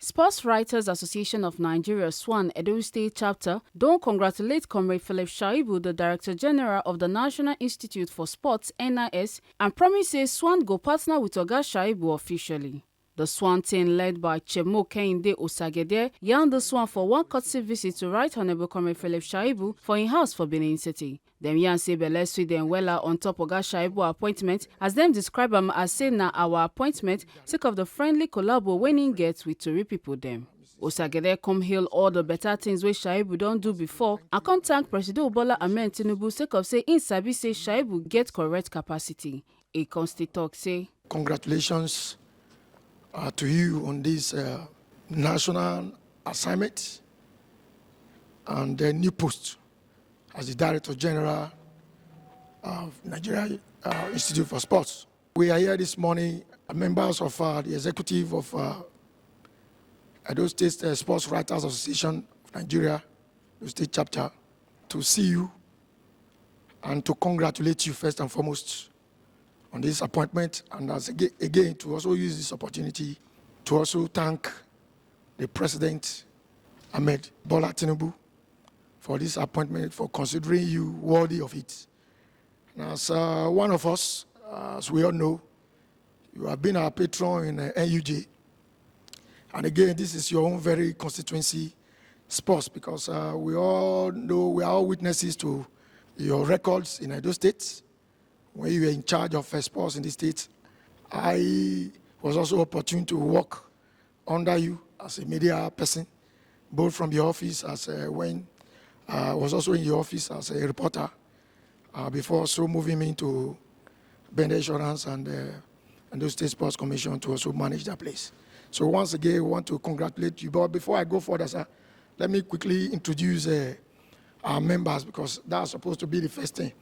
Sports Writers Association of Nigeria SWAN Edo Chapter don't congratulate Comrade Philip Shaibu, the Director General of the National Institute for Sports (NIS), and promise say SWAN go partner with Oga Shaibu officially. The SWAN team led by Chemo Kehinde Osagede yarned the SWAN for one courtesy visit to Right Honorable Comrade Philip Shaibu for in house for Benin City. Dem yarn say belle sweet dem wella on top Oga Shaibu appointment, as them describe am as say na our appointment sake of the friendly collabo wey im get with Tori people dem. Osagede come hail all the better things wey Shaibu don do before and come thank Presido Bola Ahmed Tinubu sake of say im sabi say Shaibu get correct capacity. E come still talk say, congratulations to you on this national assignment and the new post as the Director General of Nigeria Institute for Sports. We are here this morning, members of the executive of Edo State Sports Writers Association of Nigeria, Edo State Chapter, to see you and to congratulate you first and foremost on this appointment, and as again to also use this opportunity to also thank the President Ahmed Bola Tinubu for this appointment, for considering you worthy of it. And as one of us, as we all know, you have been our patron in NUJ, and again this is your own very constituency sports, because we all know, we are all witnesses to your records in Edo State. When you were in charge of sports in the state, I was also opportune to work under you as a media person, both from your office as when I was also in your office as a reporter, before also moving me into Bend Insurance and the State Sports Commission to also manage that place. So once again, I want to congratulate you. But before I go further, sir, let me quickly introduce our members, because that's supposed to be the first thing.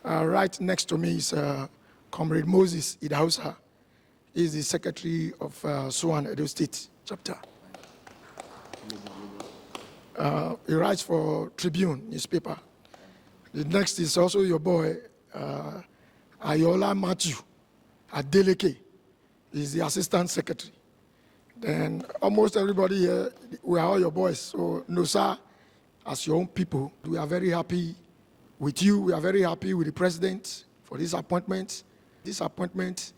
Right next to me is Comrade Moses Idausa. He's the Secretary of SWAN Edo State Chapter. He writes for Tribune newspaper. The next is also your boy, Ayola Matthew Adeleke. He's the Assistant Secretary. Then almost everybody here, we are all your boys. So no, sir, as your own people, we are very happy with you. We are very happy with the President for this appointment. This appointment,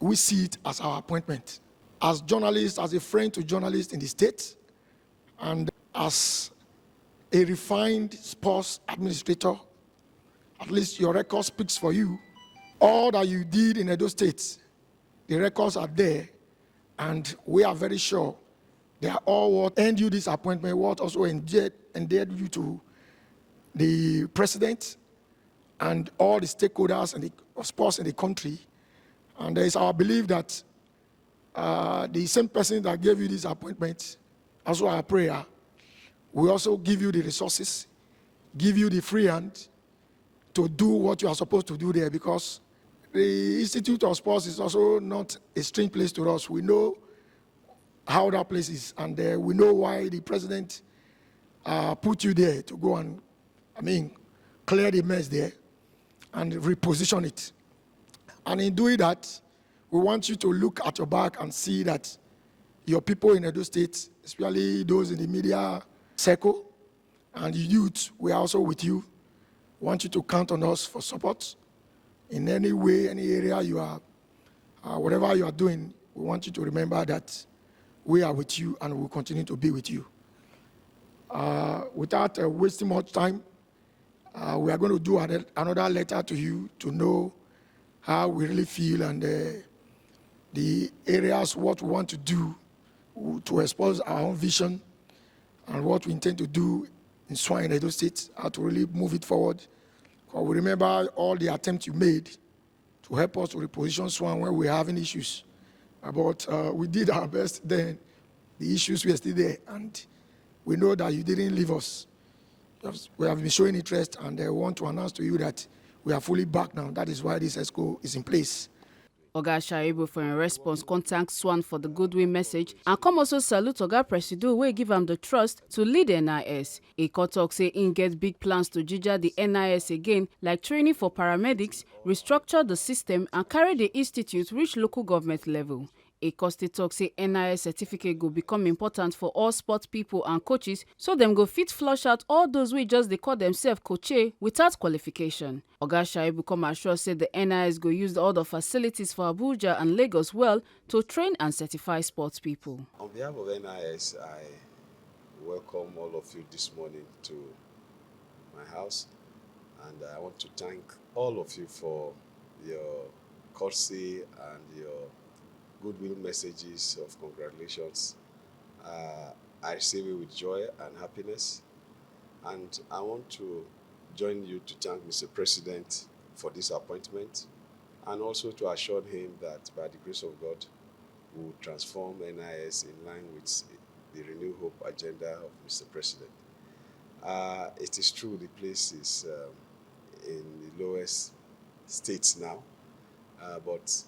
we see it as our appointment. As journalists, as a friend to journalists in the state, and as a refined sports administrator, at least your record speaks for you. All that you did in Edo State, the records are there, and we are very sure they are all what earned you this appointment, what also endeared you to the President and all the stakeholders and the sports in the country. And there is our belief that the same person that gave you this appointment, also our prayer, will also give you the resources, give you the free hand to do what you are supposed to do there, because the Institute of Sports is also not a strange place to us. We know how that place is, and we know why the President put you there to go and, clear the mess there and reposition it. And in doing that, we want you to look at your back and see that your people in Edo State, especially those in the media circle and the youth, we are also with you. We want you to count on us for support in any way, any area you are, whatever you are doing. We want you to remember that we are with you and will continue to be with you. Without wasting much time, we are going to do another letter to you to know how we really feel and the areas, what we want to do to expose our own vision and what we intend to do in SWAN in Edo State, how to really move it forward. Because we remember all the attempts you made to help us to reposition SWAN when we were having issues. But we did our best then. The issues were still there, and we know that you didn't leave us. We have been showing interest, and I want to announce to you that we are fully back now. That is why this ESCO is in place. Oga Shaibu for a response contact SWAN for the goodwill message and come also salute Oga Presido wey give him the trust to lead NIS. E talk say im get big plans to ginger the NIS again, like training for paramedics, restructure the system and carry the institute reach local government level. Acoste tok say NIS certificate go become important for all sport pipo and coaches so dem go fit flush out all those wey just dey call themselves coache without qualification. Oga Shaibu come assure say the NIS go use all the facilities for Abuja and Lagos well to train and certify sports pipo. On behalf of NIS, I welcome all of you this morning to my house, and I want to thank all of you for your courtesy and your goodwill messages of congratulations. I receive it with joy and happiness, and I want to join you to thank Mr. President for this appointment, and also to assure him that by the grace of God, we will transform NIS in line with the Renew Hope agenda of Mr. President. It is true the place is in the lowest states now, but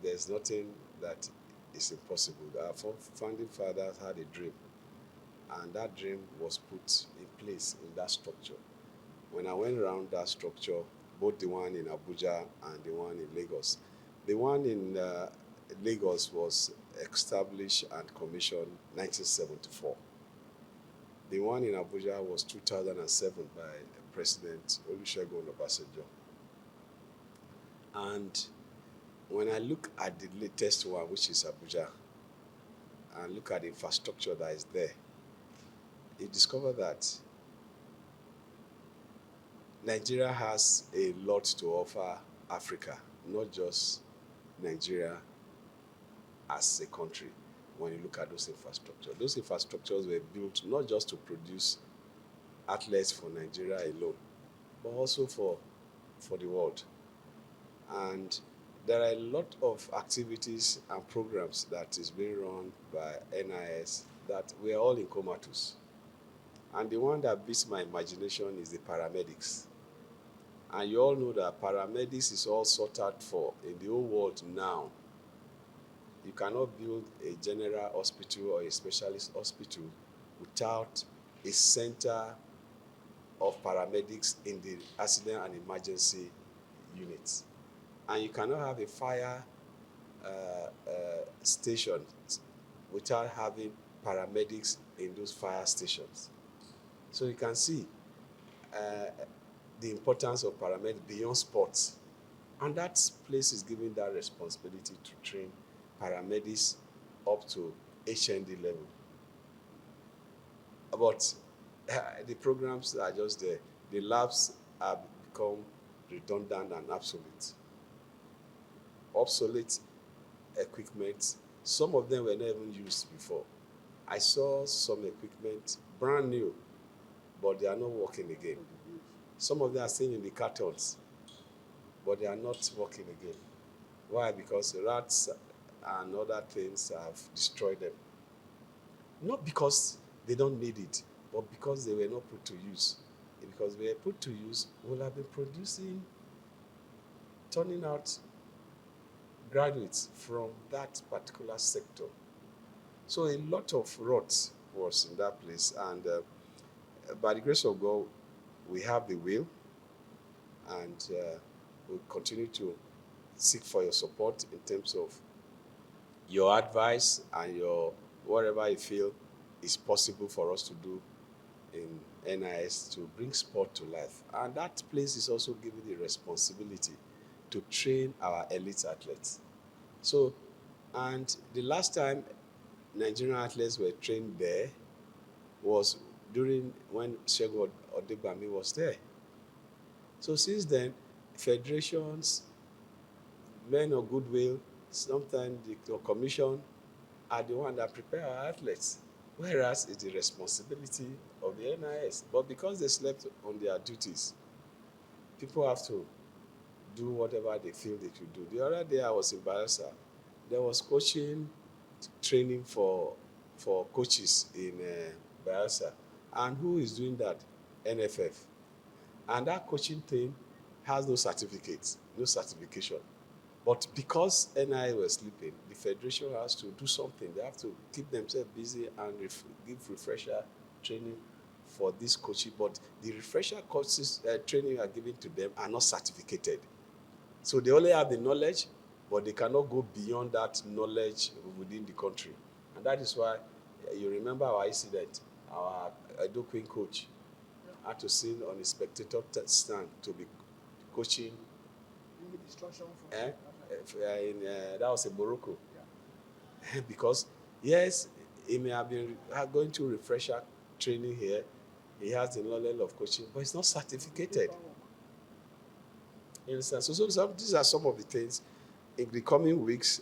there's nothing that is impossible. Our founding fathers had a dream, and that dream was put in place in that structure. When I went around that structure, both the one in Abuja and the one in Lagos, the one in Lagos was established and commissioned 1974. The one in Abuja was 2007 by President Olusegun Obasanjo. And when I look at the latest one, which is Abuja, and look at the infrastructure that is there, you discover that Nigeria has a lot to offer Africa, not just Nigeria as a country. When you look at those infrastructures were built not just to produce athletes for Nigeria alone, but also for the world. And there are a lot of activities and programs that is being run by NIS that we are all in comatose. And the one that beats my imagination is the paramedics. And you all know that paramedics is all sought out for in the whole world now. You cannot build a general hospital or a specialist hospital without a center of paramedics in the accident and emergency units. And you cannot have a fire station without having paramedics in those fire stations. So you can see the importance of paramedics beyond sports. And that place is given that responsibility to train paramedics up to HND level. But the programs are just there. The labs have become redundant and obsolete equipment. Some of them were not even used before. I saw some equipment brand new, but they are not working again. Some of them are still in the cartons, but they are not working again. Why? Because rats and other things have destroyed them. Not because they don't need it, but because they were not put to use. Because they were put to use, we will have been turning out graduates from that particular sector. So a lot of rot was in that place, and by the grace of God, we have the will, and we'll continue to seek for your support in terms of your advice and your whatever you feel is possible for us to do in NIS to bring sport to life. And that place is also given the responsibility to train our elite athletes. So, and the last time Nigerian athletes were trained there was during when Segun Odegbami was there. So since then, federations, men of goodwill, sometimes the commission are the one that prepare our athletes, whereas it's the responsibility of the NIS. But because they slept on their duties, people have to do whatever they feel they should do. The other day I was in Bayelsa. There was coaching training for coaches in Bayelsa. And who is doing that? NFF. And that coaching thing has no certificates, no certification. But because NIS were sleeping, the federation has to do something. They have to keep themselves busy and give refresher training for this coaching. But the refresher courses training are given to them are not certificated. So they only have the knowledge, but they cannot go beyond that knowledge within the country. And that is why you remember our incident, our Edo Queen coach had to sit on a spectator stand to be coaching. That was in Morocco. Yeah. Because, yes, he may have been going to refresher training here. He has the knowledge of coaching, but he's not certificated. You understand? So these are some of the things. In the coming weeks,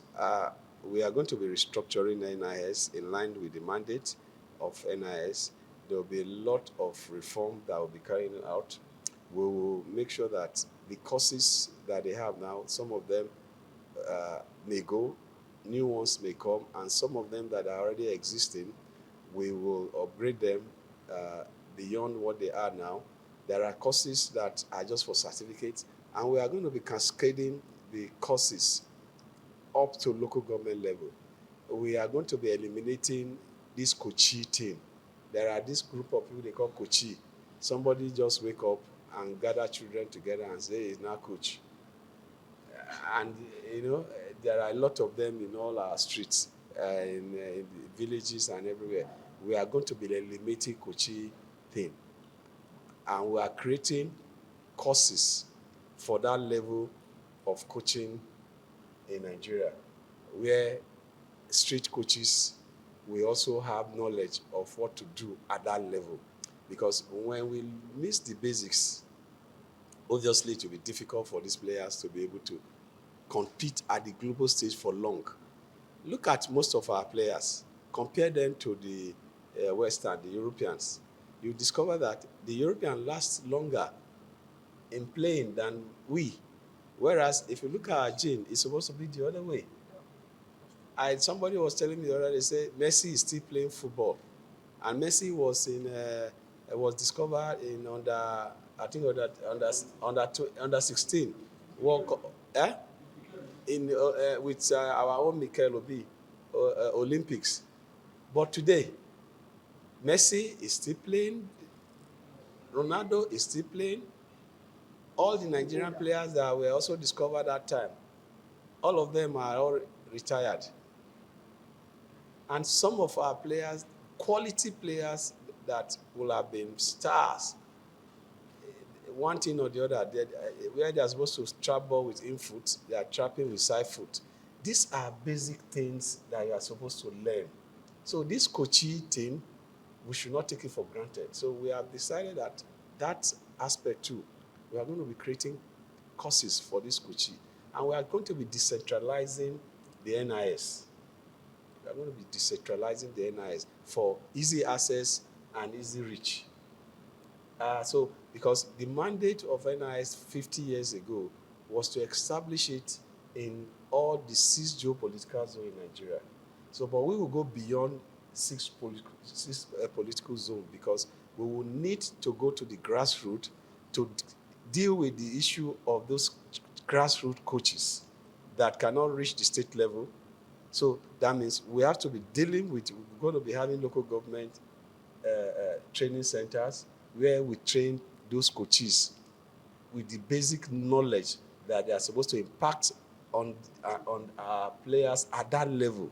we are going to be restructuring NIS in line with the mandate of NIS. There will be a lot of reform that will be carried out. We will make sure that the courses that they have now, some of them may go, new ones may come, and some of them that are already existing, we will upgrade them beyond what they are now. There are courses that are just for certificates, and we are going to be cascading the courses up to local government level. We are going to be eliminating this coachee thing. There are this group of people they call coachee. Somebody just wake up and gather children together and say he's now coach. And, there are a lot of them in all our streets, in the villages and everywhere. We are going to be eliminating coachee thing. And we are creating courses for that level of coaching in Nigeria, where street coaches will also have knowledge of what to do at that level. Because when we miss the basics, obviously it will be difficult for these players to be able to compete at the global stage for long. Look at most of our players. Compare them to the Western, the Europeans. You discover that the Europeans last longer in playing than we. Whereas if you look at our gene, it's supposed to be the other way. Somebody was telling me the other day, say Messi is still playing football, and Messi was discovered in under 16 World Cup, with our own Mikel Obi Olympics. But today, Messi is still playing, Ronaldo is still playing. All the Nigerian players that were also discovered that time, all of them are all retired. And some of our players, quality players that will have been stars, one thing or the other, where they're supposed to trap ball with in foot, they are trapping with side foot. These are basic things that you are supposed to learn. So this coaching thing, we should not take it for granted. So we have decided that aspect too, we are going to be creating courses for this coaching. And we are going to be decentralizing the NIS. We are going to be decentralizing the NIS for easy access and easy reach. Because the mandate of NIS 50 years ago was to establish it in all the 6 geopolitical zones in Nigeria. But we will go beyond 6 political zones, because we will need to go to the grassroots to deal with the issue of those grassroots coaches that cannot reach the state level. So that means we have to be dealing with, we're going to be having local government training centers where we train those coaches with the basic knowledge that they are supposed to impact on our players at that level,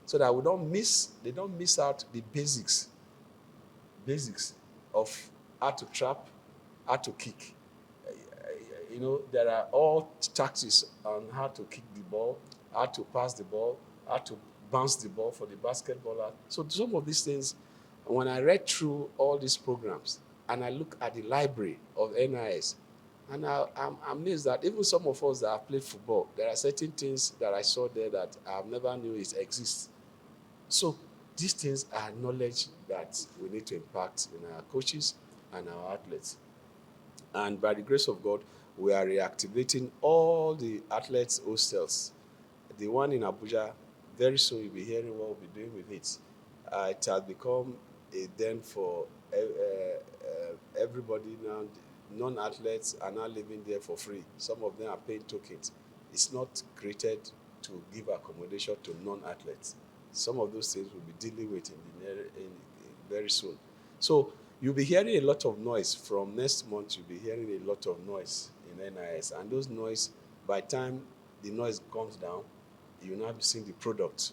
so that they don't miss out the basics of how to trap, how to kick. There are all tactics on how to kick the ball, how to pass the ball, how to bounce the ball for the basketballer. So some of these things, when I read through all these programs and I look at the library of NIS, and I'm amazed that even some of us that have played football, there are certain things that I saw there that I've never knew it exists. So these things are knowledge that we need to impact in our coaches and our athletes. And by the grace of God, we are reactivating all the athletes' hostels. The one in Abuja, very soon you'll be hearing what we'll be doing with it. It has become a den for everybody now. Non-athletes are now living there for free. Some of them are paying tokens. It's not created to give accommodation to non-athletes. Some of those things we'll be dealing with in very soon. So you'll be hearing a lot of noise. From next month, you'll be hearing a lot of noise in NIS. And those noise, by time the noise comes down, you now be seeing the product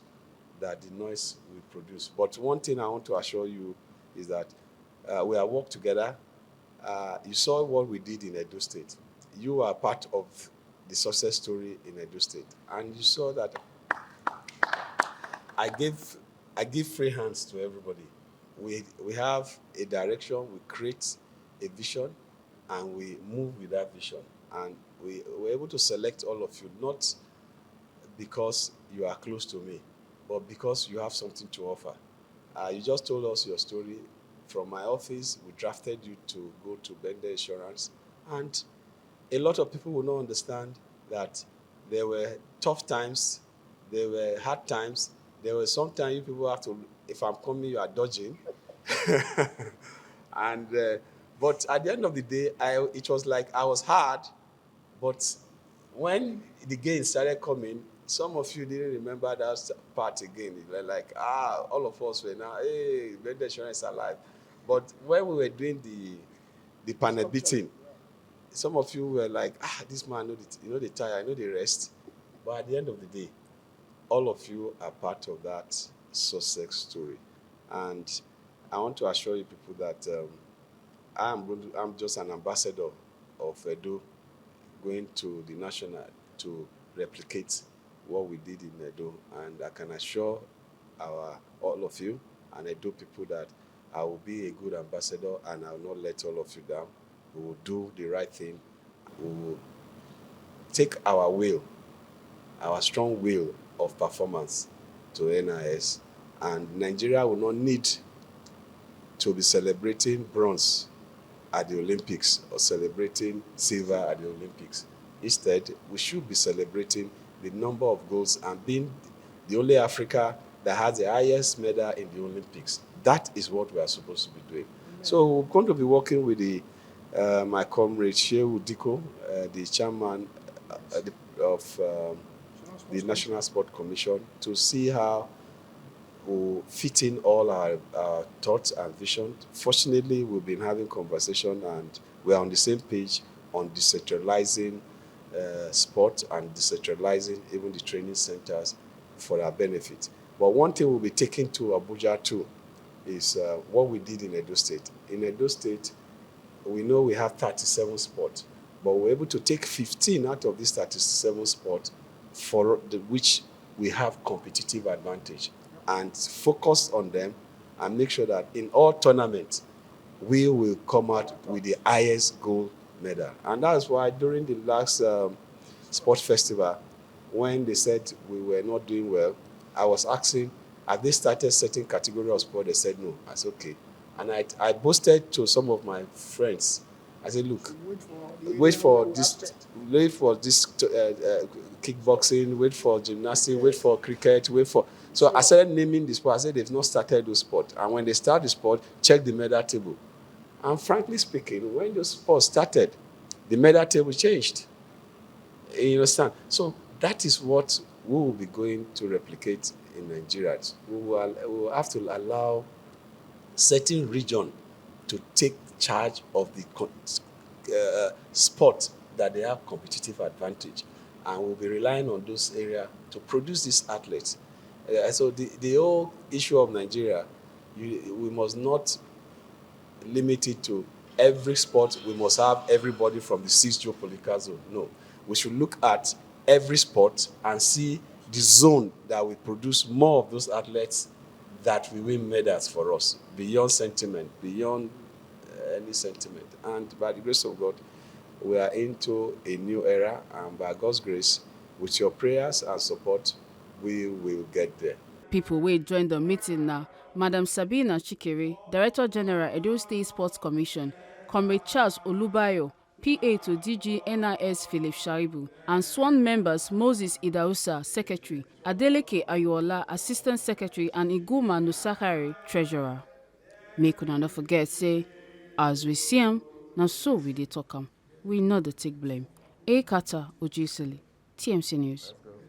that the noise will produce. But one thing I want to assure you is that we have worked together. You saw what we did in Edo State. You are part of the success story in Edo State. And you saw that I give free hands to everybody. We have a direction, we create a vision, and we move with that vision. And we were able to select all of you, not because you are close to me, but because you have something to offer. You just told us your story. From my office, we drafted you to go to Bender Insurance. And a lot of people will not understand that there were tough times, there were hard times, there were sometimes you people have to, if I'm coming, you are dodging. And but at the end of the day, it was like I was hard, but when the gains started coming, some of you didn't remember that part again. You were like, all of us were now, hey, Bender Insurance is alive. But when we were doing the panel beating, some of you were like, this man, they tire, I know the rest. But at the end of the day, all of you are part of that success story. And I want to assure you people that I'm just an ambassador of Edo going to the national to replicate what we did in Edo. And I can assure all of you and Edo people that I will be a good ambassador and I will not let all of you down. We will do the right thing. We will take our will, our strong will of performance to NIS, and Nigeria will not need to be celebrating bronze at the Olympics or celebrating silver at the Olympics. Instead, we should be celebrating the number of goals and being the only Africa that has the highest medal in the Olympics. That is what we are supposed to be doing. Amen. So we're going to be working with my comrade Shehu Diko, the chairman of the National Sport Commission, to see how we fit in all our thoughts and visions. Fortunately, we've been having conversation and we're on the same page on decentralizing sport and decentralizing even the training centers for our benefit. But one thing we'll be taking to Abuja too is what we did in Edo State. In Edo State, we know we have 37 sports, but we're able to take 15 out of these 37 sports for which we have competitive advantage and focus on them and make sure that in all tournaments, we will come out with the highest gold medal. And that's why during the last sports festival, when they said we were not doing well, I was asking, have they started certain category of sport? They said no. I said, okay. And I boasted to some of my friends. I said, look, wait for this kickboxing, wait for gymnastics, wait for cricket, wait for... So I started naming the sport. I said they've not started those sports. And when they start the sport, check the medal table. And frankly speaking, when those sports started, the medal table changed. You understand? So that is what we will be going to replicate in Nigeria. We will have to allow certain region to take charge of the sport that they have competitive advantage. And we'll be relying on those areas to produce these athletes. So the whole issue of Nigeria, we must not limit it to every sport. We must have everybody from the 6 geopolitical zone. No, we should look at every sport and see the zone that will produce more of those athletes that will win medals for us, beyond sentiment, beyond any sentiment. And by the grace of God, we are into a new era, and by God's grace, with your prayers and support, we will get there. People will join the meeting now. Madam Sabina Chikere, Director General, Edo State Sports Commission, Comrade Charles Olubayo, PA to DG NIS Shaibu, and SWAN members Moses Idausa, Secretary, Adeleke Ayola, Assistant Secretary, and Iguma Nusakari, Treasurer. Make una not forget, say, as we see him, now so we dey talk am. We know the take blame. A Kata Ojisili, TMC News.